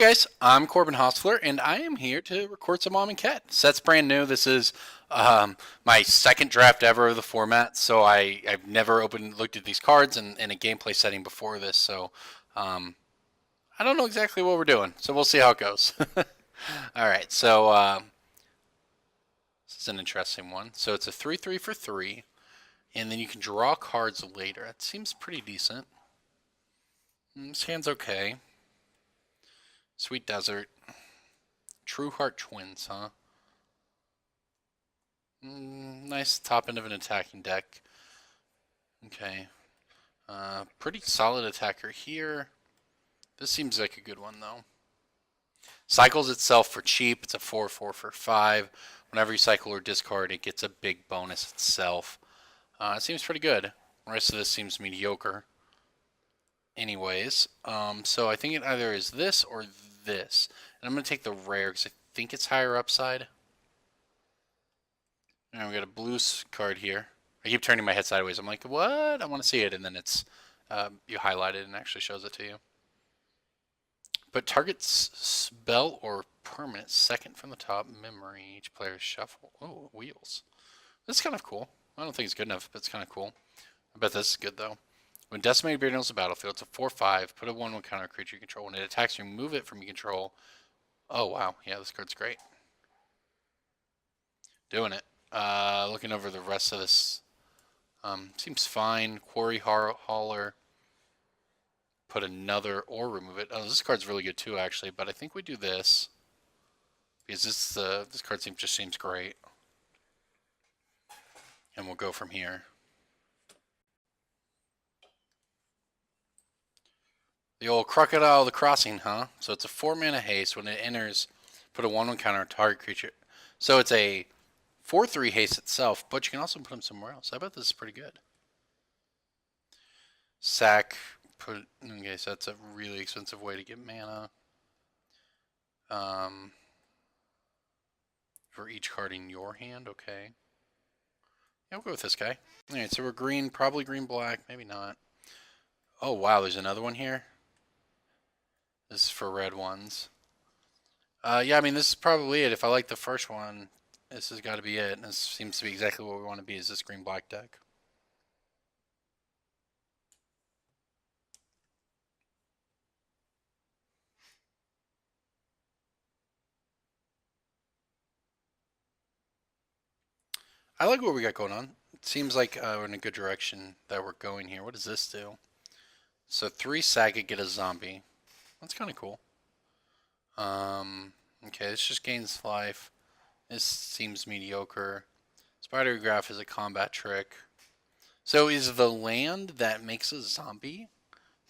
Guys, I'm Corbin Hostler, and I am here to record some Amonkhet. Set's brand new. This is my second draft ever of the format, so I've never looked at these cards in a gameplay setting before this, so um, I don't know exactly what we're doing, so we'll see how it goes. All right, so this is an interesting one. So it's a 3/3 for 3, and then you can draw cards later. That seems pretty decent. This hand's okay. Sweet Desert. True Heart Twins, huh? Nice top end of an attacking deck. Okay. Pretty solid attacker here. This seems like a good one, though. Cycles itself for cheap. It's a 4/4 for 5. Whenever you cycle or discard, it gets a big bonus itself. It seems pretty good. The rest of this seems mediocre. Anyways, so I think it either is this or this. And I'm going to take the rare because I think it's higher upside. And we got a blue card here. I keep turning my head sideways. I'm like, what? I want to see it. And then it's you highlight it and actually shows it to you. But target's spell or permanent second from the top memory. Each player's shuffle. Oh, wheels. This is kind of cool. I don't think it's good enough, but it's kind of cool. I bet this is good, though. When Decimated Beard enters the battlefield, it's a 4/5. Put a 1/1 counter creature you control. When it attacks, remove it from your control. Oh, wow. Yeah, this card's great. Doing it. Looking over the rest of this. Seems fine. Quarry Hauler. Put another or remove it. Oh, this card's really good too, actually. But I think we do this because this card just seems great, and we'll go from here. The old Crocodile of the Crossing, huh? So it's a 4-mana haste. When it enters, put a 1/1 counter on target creature. So it's a 4/3 haste itself, but you can also put them somewhere else. I bet this is pretty good. Sack. Okay, so that's a really expensive way to get mana. For each card in your hand, okay. Yeah, we'll go with this guy. Alright, so we're green, probably green-black, maybe not. Oh, wow, there's another one here. This is for red ones. Yeah, I mean, this is probably it. If I like the first one, this has got to be it. And this seems to be exactly what we want to be, is this green-black deck. I like what we got going on. It seems like we're in a good direction that we're going here. What does this do? So 3 Saga, get a zombie. That's kind of cool. Okay, this just gains life. This seems mediocre. Spider Graph is a combat trick. So is the land that makes a zombie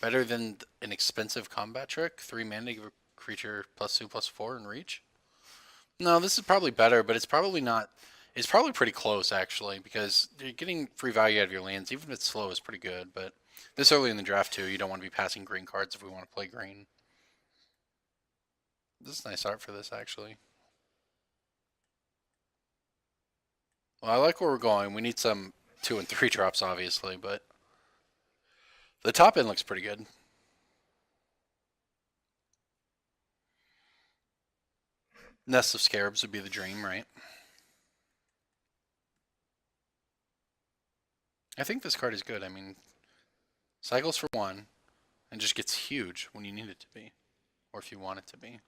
better than an expensive combat trick? 3 mana, give a creature +2/+4 in reach? No, this is probably better, but it's probably not. It's probably pretty close, actually, because you're getting free value out of your lands, even if it's slow, is pretty good. But this early in the draft, too, you don't want to be passing green cards if we want to play green. This is nice art for this, actually. Well, I like where we're going. We need some 2 and 3 drops, obviously, but the top end looks pretty good. Nest of Scarabs would be the dream, right? I think this card is good. I mean, cycles for 1 and just gets huge when you need it to be, or if you want it to be.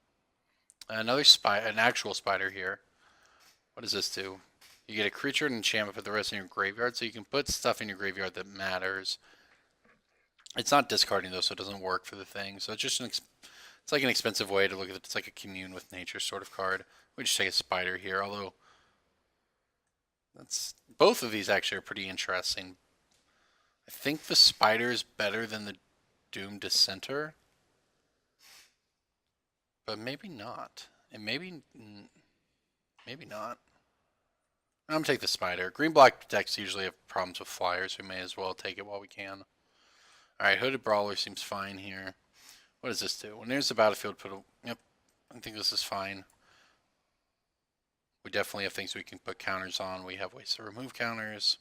Another an actual spider here. What does this do? You get a creature and enchantment, put the rest in your graveyard, so you can put stuff in your graveyard that matters. It's not discarding though, so it doesn't work for the thing. So it's just it's like an expensive way to look at it. It's like a commune with nature sort of card. We just take a spider here, although both of these actually are pretty interesting. I think the spider is better than the Doom Dissenter, but maybe not. And maybe not. I'm gonna take the spider. Green-black decks usually have problems with flyers. We may as well take it while we can. Alright, Hooded Brawler seems fine here. What does this do? When there's the battlefield, yep, I think this is fine. We definitely have things we can put counters on. We have ways to remove counters.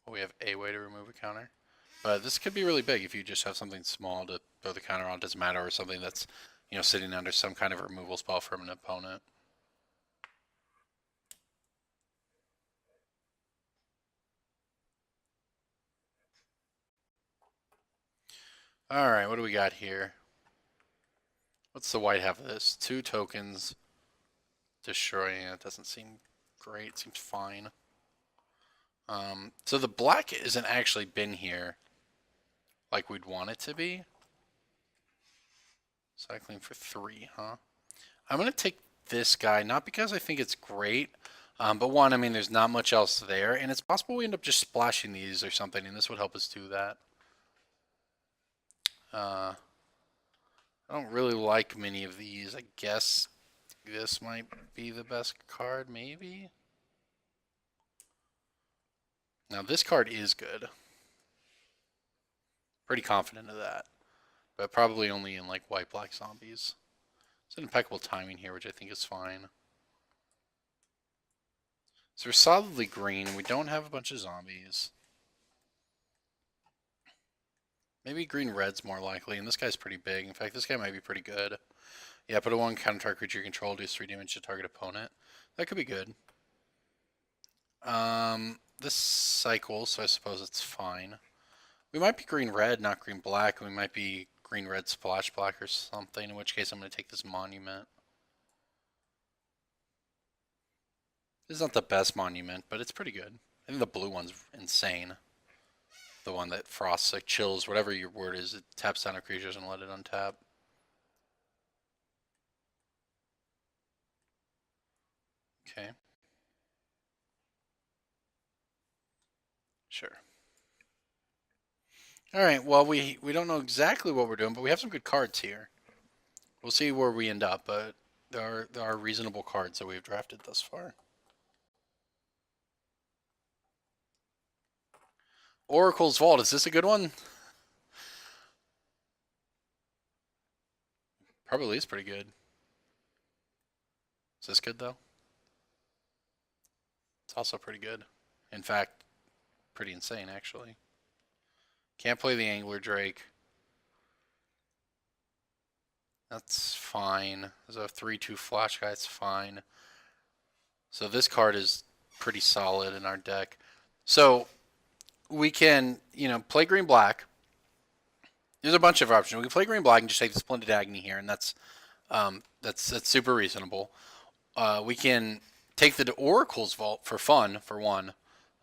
We have a way to remove a counter. But this could be really big if you just have something small to throw the counter on. Doesn't matter, or something that's, sitting under some kind of removal spell from an opponent. All right, what do we got here? What's the white half of this? 2 tokens. Destroying it doesn't seem great. Seems fine. So the black isn't actually been here like we'd want it to be. Cycling for 3, huh? I'm going to take this guy, not because I think it's great, but one, I mean, there's not much else there, and it's possible we end up just splashing these or something, and this would help us do that. I don't really like many of these. I guess this might be the best card, maybe? Now, this card is good. Pretty confident of that. But probably only in, like, white-black zombies. It's an impeccable timing here, which I think is fine. So we're solidly green, and we don't have a bunch of zombies. Maybe green-red's more likely, and this guy's pretty big. In fact, this guy might be pretty good. Yeah, put a 1 counter target creature you control, deals 3 damage to target opponent. That could be good. This cycles, so I suppose it's fine. We might be green-red, not green-black. We might be green-red splash black or something, in which case I'm going to take this monument. This is not the best monument, but it's pretty good. I think the blue one's insane. The one that frosts, like chills, whatever your word is, it taps down a creature and let it untap. Okay. Sure. Alright, well, we don't know exactly what we're doing, but we have some good cards here. We'll see where we end up, but there are reasonable cards that we've drafted thus far. Oracle's Vault, is this a good one? Probably is pretty good. Is this good, though? It's also pretty good. In fact, pretty insane, actually. Can't play the Angler Drake. That's fine. There's a 3/2 flash guy, it's fine. So this card is pretty solid in our deck. So we can, play green-black. There's a bunch of options. We can play green-black and just take the Splendid Agony here, and that's super reasonable. We can take the Oracle's Vault for fun, for one.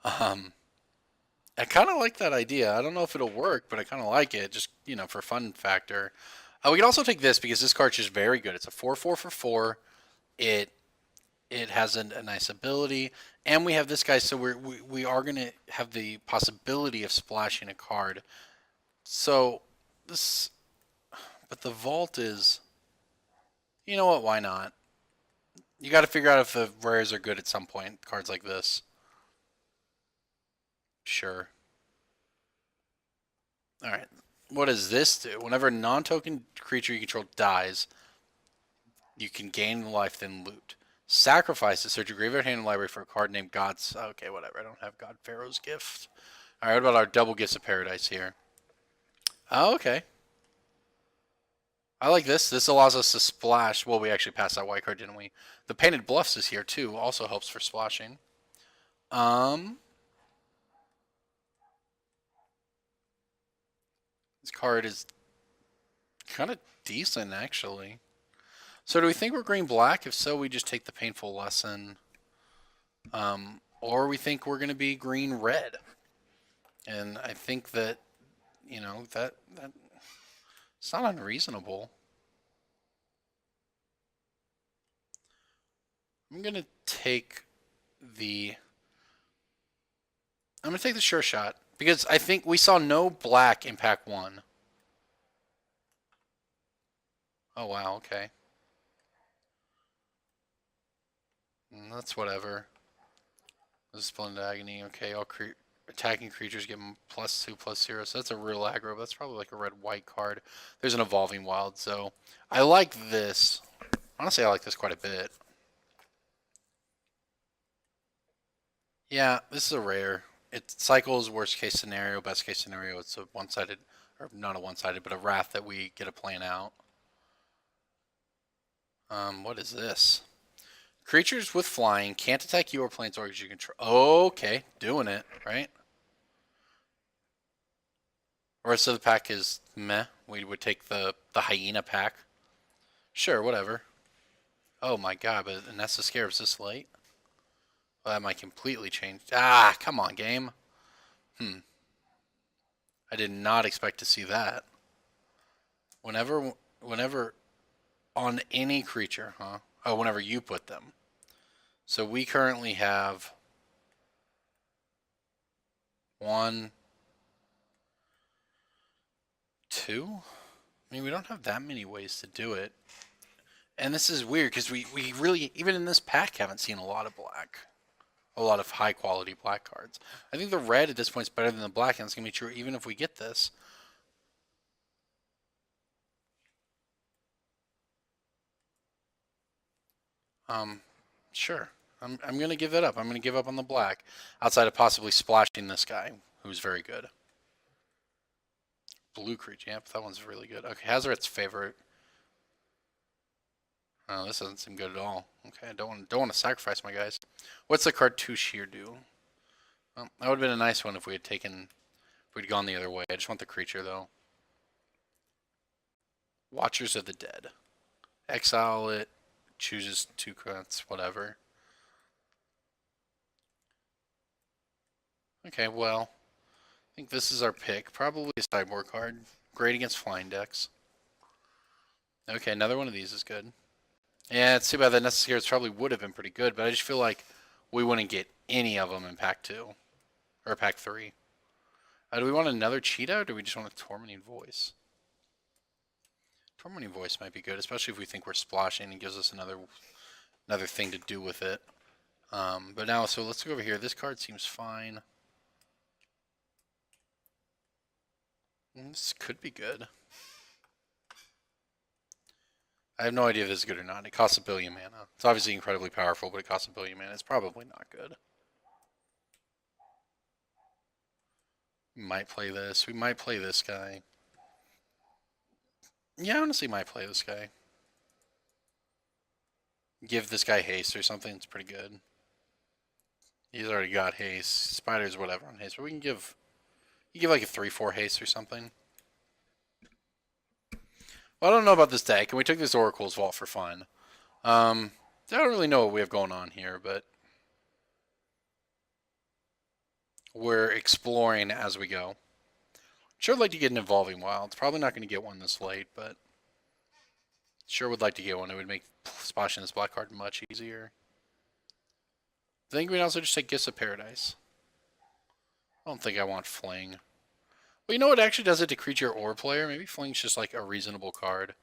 I kind of like that idea. I don't know if it'll work, but I kind of like it, just, for fun factor. We can also take this because this card's just very good. It's a 4/4 for 4. It has a nice ability, and we have this guy, so we are going to have the possibility of splashing a card. So this, but the vault is, you know what? Why not? You got to figure out if the rares are good at some point. Cards like this. Sure. All right. What does this do? Whenever a non-token creature you control dies, you can gain life, then loot. Sacrifice to search your graveyard, hand, and library for a card named God's. Okay, whatever. I don't have God Pharaoh's Gift. All right, what about our double Gifts of Paradise here? Oh, okay. I like this. This allows us to splash. Well, we actually passed that white card, didn't we? The Painted Bluffs is here too. Also helps for splashing. This card is kind of decent, actually. So do we think we're green-black? If so, we just take the Painful Lesson. Or we think we're going to be green-red. And I think that, that it's not unreasonable. I'm going to take the sure shot. Because I think we saw no black in pack 1. Oh, wow, okay. That's whatever. This is Splendid Agony. Okay, all attacking creatures get +2/+0. So that's a real aggro. But that's probably like a red-white card. There's an Evolving Wild. So I like this. Honestly, I like this quite a bit. Yeah, this is a rare. it cycles worst case scenario, best case scenario. It's a one-sided, or not a one-sided, but a wrath that we get to plan out. What is this? Creatures with flying can't attack you or planeswalkers you control. Okay, doing it, right? The rest of the pack is meh. We would take the hyena pack. Sure, whatever. Oh my god, but Nessa Scarab's this late? Well, that might completely change. Ah, come on, game. I did not expect to see that. Whenever on any creature, huh? Oh, whenever you put them. So we currently have one, two. I mean, we don't have that many ways to do it. And this is weird because we really, even in this pack, haven't seen a lot of black. A lot of high quality black cards. I think the red at this point is better than the black, and it's going to be true even if we get this. Sure. I'm going to give that up. I'm going to give up on the black, outside of possibly splashing this guy, who's very good. Blue creature. Yep, that one's really good. Okay, Hazoret's favorite. Oh, this doesn't seem good at all. Okay, I don't want to sacrifice my guys. What's the Cartouche here do? Well, that would have been a nice one if we had taken, if we'd gone the other way. I just want the creature though. Watchers of the Dead. Exile it. Chooses 2 cards. Whatever. Okay, well, I think this is our pick. Probably a sideboard card. Great against flying decks. Okay, another one of these is good. Yeah, it's too bad that Necessary probably would have been pretty good, but I just feel like we wouldn't get any of them in Pack 2. Or Pack 3. Do we want another Cheetah, or do we just want a Tormenting Voice? Tormenting Voice might be good, especially if we think we're splashing and gives us another thing to do with it. But now, so let's go over here. This card seems fine. This could be good. I have no idea if this is good or not. It costs 1 billion mana. It's obviously incredibly powerful, but it costs 1 billion mana. It's probably not good. We might play this. We might play this guy. Yeah, I honestly might play this guy. Give this guy haste or something. It's pretty good. He's already got haste. Spiders, whatever on haste. But we can give... You give like a 3-4 haste or something. Well, I don't know about this deck, and we took this Oracle's Vault for fun. I don't really know what we have going on here, but we're exploring as we go. Sure would like to get an Evolving Wilds. Probably not going to get one this late, but sure would like to get one. It would make splashing this black card much easier. I think we can also just take Gifts of Paradise. I don't think I want Fling. Well, you know what actually does it to creature or player? Maybe Fling's just like a reasonable card.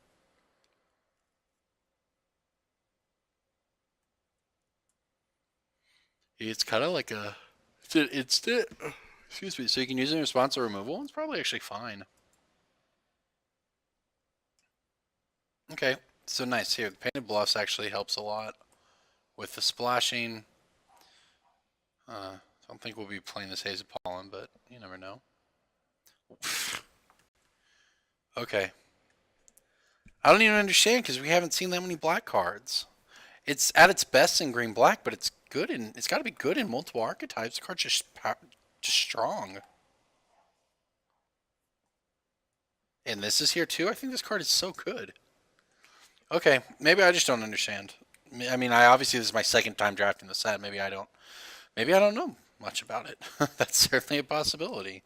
It's kind of like a... Excuse me. So you can use it in response to removal? It's probably actually fine. Okay. So nice. Here, the Painted Bluffs actually helps a lot with the splashing. I don't think we'll be playing this Haze of Pollen, but you never know. Okay. I don't even understand because we haven't seen that many black cards. It's at its best in green black, but it's good in it's got to be good in multiple archetypes. The card's just strong. And this is here too. I think this card is so good. Okay, maybe I just don't understand. I mean, I obviously this is my second time drafting the set. Maybe I don't know much about it. That's certainly a possibility.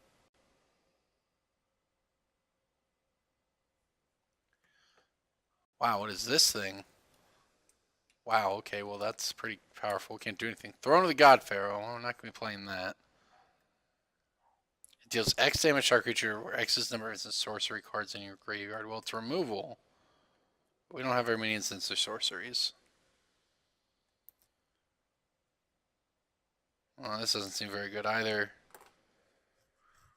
Wow, what is this thing? Wow, okay, well that's pretty powerful. Can't do anything. Throne of the God Pharaoh. I'm not going to be playing that. It deals X damage to our creature, where X is the number of sorcery cards in your graveyard. Well, it's removal. We don't have very many instants or sorceries. Well, this doesn't seem very good either.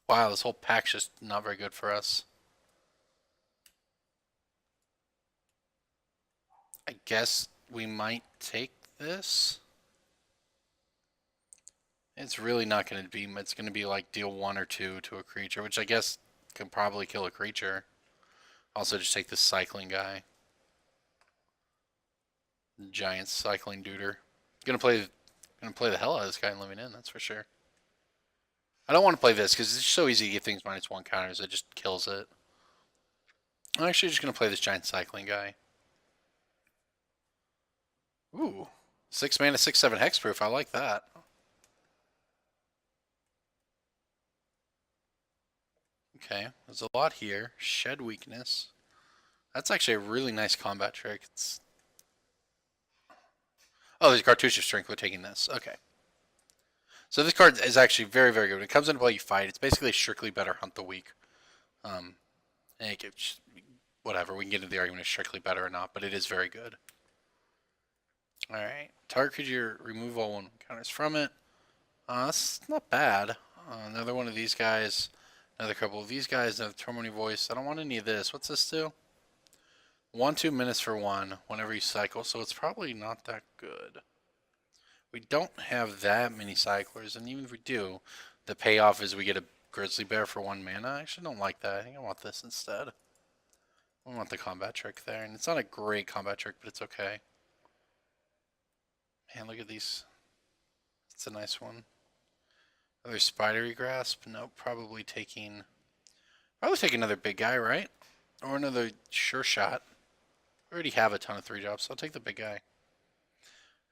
Wow, this whole pack's just not very good for us. I guess we might take this. It's really not going to be. It's going to be like deal 1 or 2 to a creature, which I guess can probably kill a creature. Also, just take this cycling guy. Giant cycling duder. Gonna play the hell out of this guy and living in, that's for sure. I don't want to play this because it's so easy to get things -1 counters. It just kills it. I'm actually just gonna play this giant cycling guy. Ooh, 6 mana, 6/7 hexproof. I like that. Okay, there's a lot here. Shed weakness. That's actually a really nice combat trick. Oh, there's cartouche of strength. We're taking this. Okay. So this card is actually very, very good. When it comes into play, you fight. It's basically strictly better hunt the weak. And whatever, we can get into the argument of strictly better or not, but it is very good. Alright, target creature, remove all 1 counters from it. That's not bad. Another one of these guys, another couple of these guys, another Harmony Voice. I don't want any of this. What's this do? 1/2 minutes for 1 whenever you cycle, so it's probably not that good. We don't have that many cyclers, and even if we do, the payoff is we get a Grizzly Bear for 1 mana. I actually don't like that. I think I want this instead. I want the combat trick there, and it's not a great combat trick, but it's okay. Man, look at these. It's a nice one. Another Spidery Grasp? Nope, probably take another big guy, right? Or another Sure Shot. I already have a ton of 3-drops, so I'll take the big guy.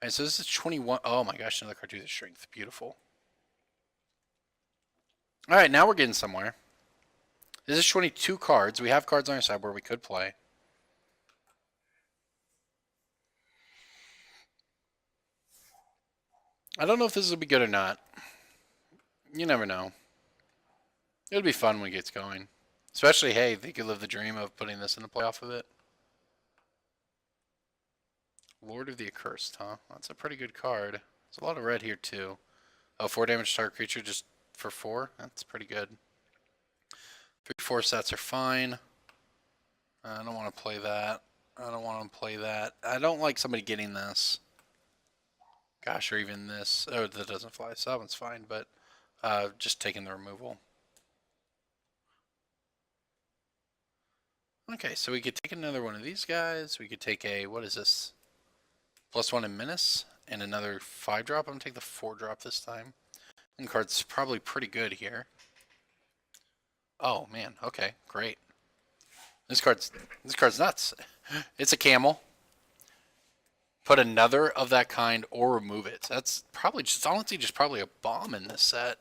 Alright, so this is 21. Oh my gosh, another cartouche of strength. Beautiful. Alright, now we're getting somewhere. This is 22 cards. We have cards on our side where we could play. I don't know if this will be good or not. You never know. It'll be fun when it gets going. Especially, hey, they could live the dream of putting this in the playoff of it. Lord of the Accursed, huh? That's a pretty good card. There's a lot of red here, too. Oh, 4 damage to target creature just for 4? That's pretty good. 3/4 stats are fine. I don't want to play that. I don't want to play that. I don't like somebody getting this. Gosh, or even this. Oh, that doesn't fly. So that one's fine, but just taking the removal. Okay, so we could take another one of these guys. We could take a, what is this? +1 in Menace, and another 5-drop. I'm going to take the 4-drop this time. And card's probably pretty good here. Oh, man. Okay, great. This card's nuts. It's a camel. Put another of that kind or remove it. That's probably just, honestly, just probably a bomb in this set.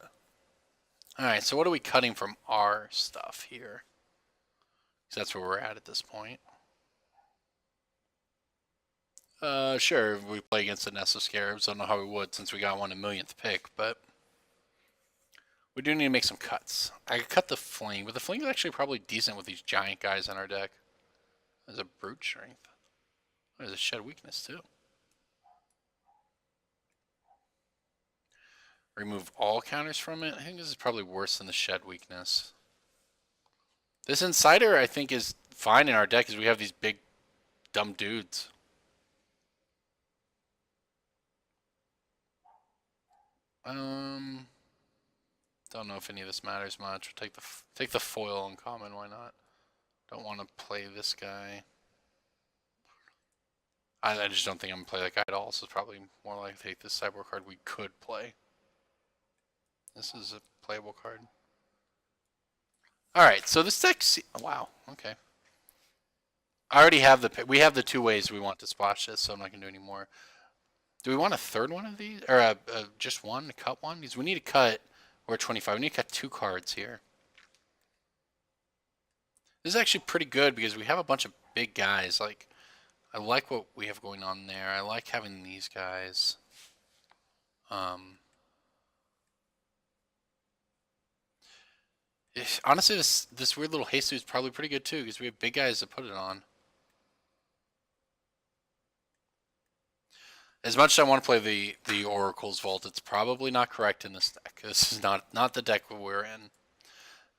Alright, so what are we cutting from our stuff here? Because that's where we're at this point. Sure, if we play against the Nest of Scarabs, I don't know how we would since we got 1 1,000,000th pick, but we do need to make some cuts. I could cut the Fling, but the Fling is actually probably decent with these giant guys in our deck. There's a Brute Strength. There's a Shed Weakness, too. Remove all counters from it. I think this is probably worse than the Shed Weakness. This Insider, I think, is fine in our deck because we have these big, dumb dudes. Don't know if any of this matters much. We'll take the foil uncommon. Why not? Don't want to play this guy. I just don't think I'm gonna play that guy at all. So it's probably more likely to take this cyborg card we could play. This is a playable card. All right, so this deck. Wow. Okay. I already have we have the 2 ways we want to splash this, so I'm not gonna do any more. Do we want a third one of these, or just one to cut one? Because we need to cut. We're 25. We need to cut 2 cards here. This is actually pretty good because we have a bunch of big guys. Like, I like what we have going on there. I like having these guys. Honestly, this weird little Jesus is probably pretty good too because we have big guys to put it on. As much as I want to play the Oracle's Vault, it's probably not correct in this deck. This is not the deck we're in.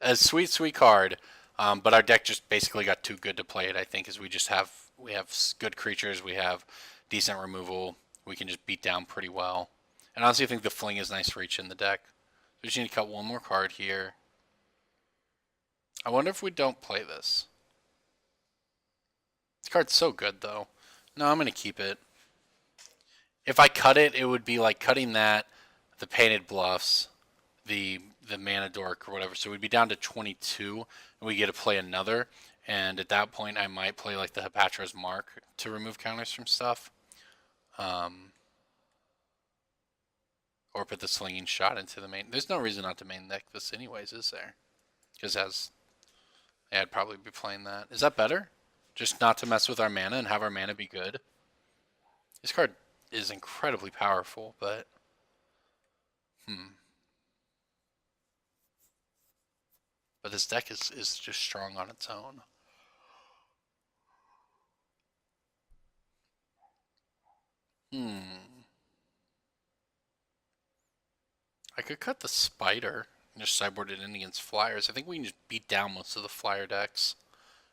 A sweet card, but our deck just basically got too good to play it. I think, as we have good creatures, we have decent removal, we can just beat down pretty well, And honestly, I think the Fling is nice for each in the deck. We just need to cut one more card here. I wonder if we don't play this. This card's so good, though. No, I'm going to keep it. If I cut it, it would be like cutting that, the Painted Bluffs, the Mana Dork or whatever. So we'd be down to 22, and we get to play another. And at that point, I might play like the Hepatra's Mark to remove counters from stuff. Or put the Slinging Shot into the main. There's no reason not to main deck this anyways, is there? Because yeah, I'd probably be playing that. Is that better? Just not to mess with our mana and have our mana be good? This card is incredibly powerful, but... But this deck is just strong on its own. I could cut the Spider and just sideboard it in against Flyers. I think we can just beat down most of the Flyer decks.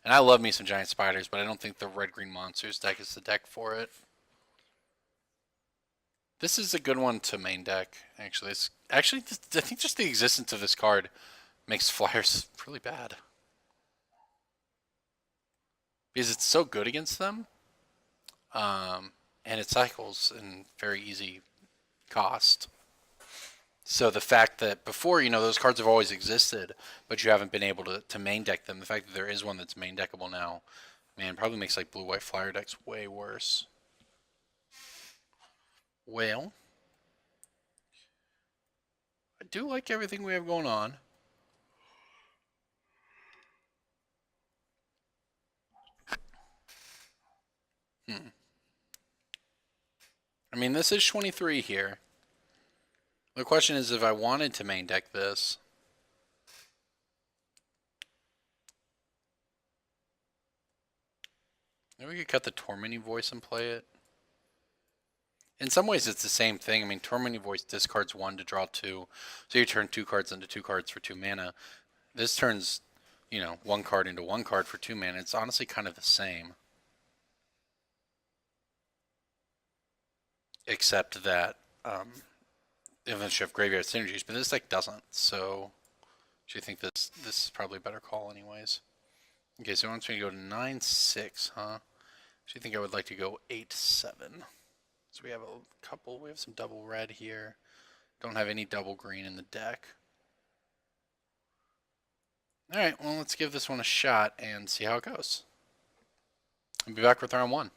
And I love me some Giant Spiders, but I don't think the Red-Green Monsters deck is the deck for it. This is a good one to main deck, actually. I think just the existence of this card makes Flyers really bad. Because it's so good against them. And it cycles in very easy cost. So the fact that before, those cards have always existed, but you haven't been able to main deck them, the fact that there is one that's main deckable now, man, probably makes like blue-white Flyer decks way worse. Well, I do like everything we have going on. I mean, this is 23 here. The question is if I wanted to main deck this. Maybe we could cut the Tormenting Voice and play it. In some ways, it's the same thing. I mean, Tormenting Voice discards 1 to draw 2. So you turn 2 cards into 2 cards for 2 mana. This turns, 1 card into 1 card for 2 mana. It's honestly kind of the same. Except that eventually have graveyard synergies, but this deck doesn't. So I think this is probably a better call anyways. Okay, so it wants me to go to 9-6, huh? I think I would like to go 8-7. So we have a couple. We have some double red here. Don't have any double green in the deck. All right, well, let's give this one a shot and see how it goes. I'll be back with round 1.